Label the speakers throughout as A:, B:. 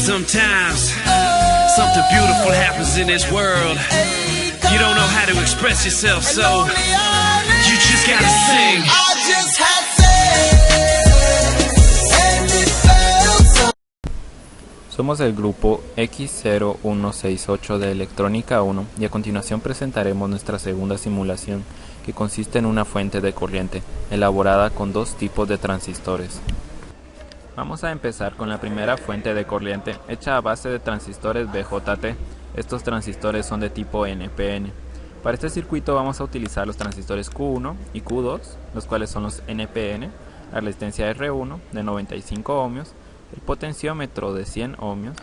A: Sometimes something beautiful happens in this world. You don't know how to express yourself, so you just gotta sing. I just had
B: Somos el grupo X0168 de Electrónica 1 y a continuación presentaremos nuestra segunda simulación, que consiste en una fuente de corriente, elaborada con dos tipos de transistores. Vamos a empezar con la primera fuente de corriente, hecha a base de transistores BJT. Estos transistores son de tipo NPN. Para este circuito vamos a utilizar los transistores Q1 y Q2, los cuales son los NPN, la resistencia R1 de 95 ohmios, el potenciómetro de 100 ohmios.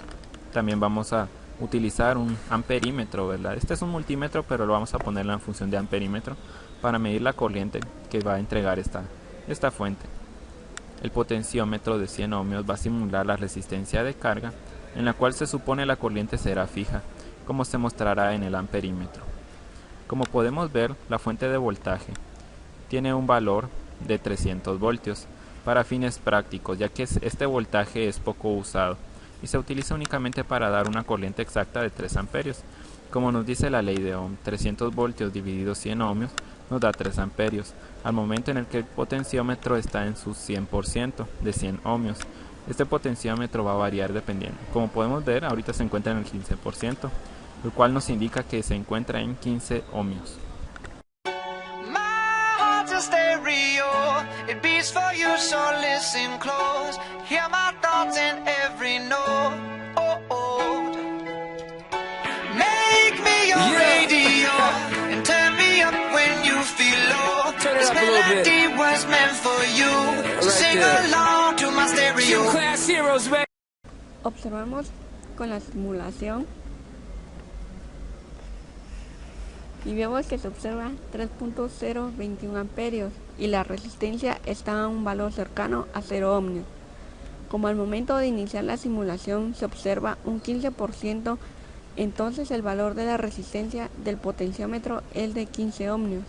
B: También vamos a utilizar un amperímetro, ¿verdad? Este es un multímetro, pero lo vamos a poner en función de amperímetro para medir la corriente que va a entregar esta fuente. El potenciómetro de 100 ohmios va a simular la resistencia de carga, en la cual se supone la corriente será fija, como se mostrará en el amperímetro. Como podemos ver, la fuente de voltaje tiene un valor de 300 voltios para fines prácticos, ya que este voltaje es poco usado y se utiliza únicamente para dar una corriente exacta de 3 amperios. Como nos dice la ley de Ohm, 300 voltios dividido 100 ohmios nos da 3 amperios, al momento en el que el potenciómetro está en su 100% de 100 ohmios. Este potenciómetro va a variar dependiendo. Como podemos ver, ahorita se encuentra en el 15%, lo cual nos indica que se encuentra en 15 ohmios.
C: It beats for you, so listen close. Hear my thoughts in every note. Oh, oh. Make me your radio and turn me up when you feel low. This melody was meant for you, so sing along to my stereo.
D: Observamos con la simulación y vemos que se observa 3.021 amperios y la resistencia está a un valor cercano a 0 ohmios. Como al momento de iniciar la simulación se observa un 15%, entonces el valor de la resistencia del potenciómetro es de 15 ohmios.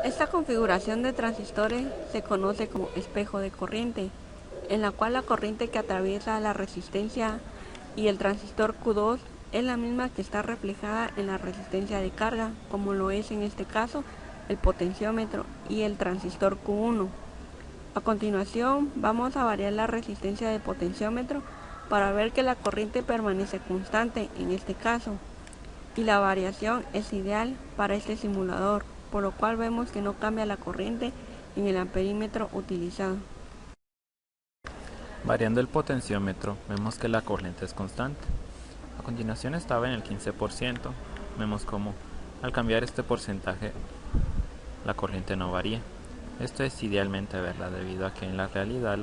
D: Esta configuración de transistores se conoce como espejo de corriente, en la cual la corriente que atraviesa la resistencia y el transistor Q2 es la misma que está reflejada en la resistencia de carga, como lo es en este caso el potenciómetro y el transistor Q1. A continuación vamos a variar la resistencia del potenciómetro para ver que la corriente permanece constante en este caso, y la variación es ideal para este simulador, por lo cual vemos que no cambia la corriente en el amperímetro utilizado.
B: Variando el potenciómetro, vemos que la corriente es constante. A continuación estaba en el 15%, vemos como al cambiar este porcentaje la corriente no varía. Esto es idealmente verdad, debido a que en la realidad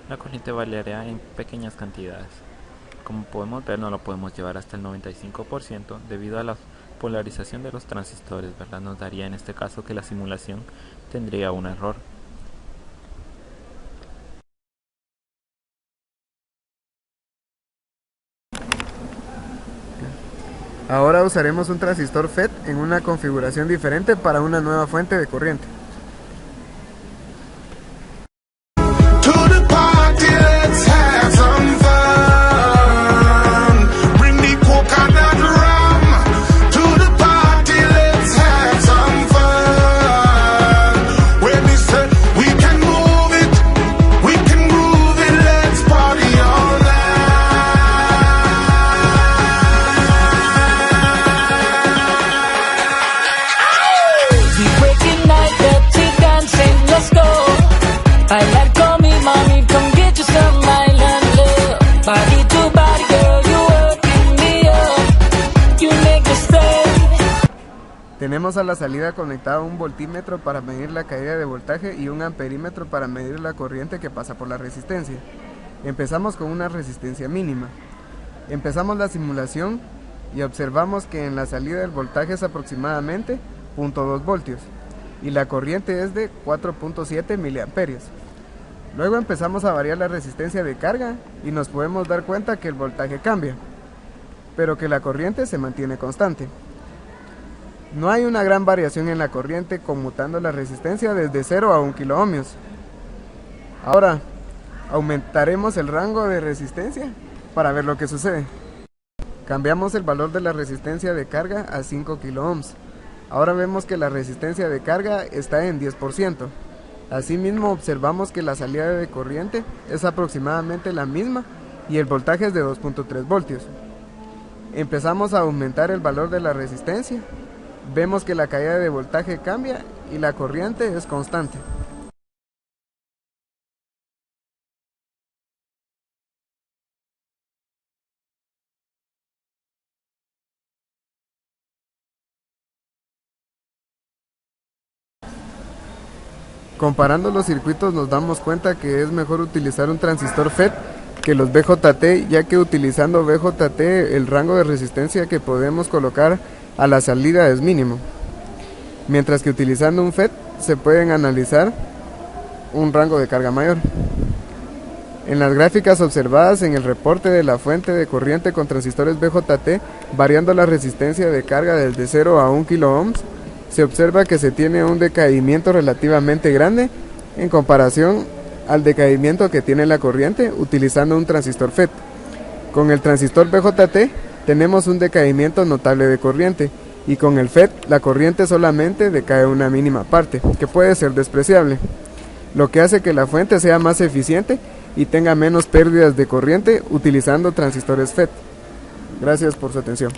B: la corriente variará en pequeñas cantidades. Como podemos ver, no lo podemos llevar hasta el 95% debido a la polarización de los transistores, ¿verdad? Nos daría en este caso que la simulación tendría un error.
E: Ahora usaremos un transistor FET en una configuración diferente para una nueva fuente de corriente. Tenemos a la salida conectado un voltímetro para medir la caída de voltaje y un amperímetro para medir la corriente que pasa por la resistencia. Empezamos con una resistencia mínima. Empezamos la simulación y observamos que en la salida el voltaje es aproximadamente 0.2 voltios y la corriente es de 4.7 miliamperios. Luego empezamos a variar la resistencia de carga y nos podemos dar cuenta que el voltaje cambia, pero que la corriente se mantiene constante. No hay una gran variación en la corriente conmutando la resistencia desde 0 a 1 kiloohmios. Ahora, Aumentaremos el rango de resistencia para ver lo que sucede. Cambiamos el valor de la resistencia de carga a 5 kiloohms. Ahora vemos que la resistencia de carga está en 10%. Asimismo observamos que la salida de corriente es aproximadamente la misma y el voltaje es de 2.3 voltios. Empezamos a aumentar el valor de la resistencia. Vemos que la caída de voltaje cambia y la corriente es constante. Comparando los circuitos nos damos cuenta que es mejor utilizar un transistor FET que los BJT, ya que utilizando BJT el rango de resistencia que podemos colocar a la salida es mínimo, mientras que utilizando un FET se pueden analizar un rango de carga mayor. En las gráficas observadas en el reporte de la fuente de corriente con transistores BJT, variando la resistencia de carga desde 0 a 1 kiloohms, se observa que se tiene un decaimiento relativamente grande en comparación al decaimiento que tiene la corriente utilizando un transistor FET. Con el transistor BJT tenemos un decaimiento notable de corriente y con el FET la corriente solamente decae una mínima parte, que puede ser despreciable, lo que hace que la fuente sea más eficiente y tenga menos pérdidas de corriente utilizando transistores FET. Gracias por su atención.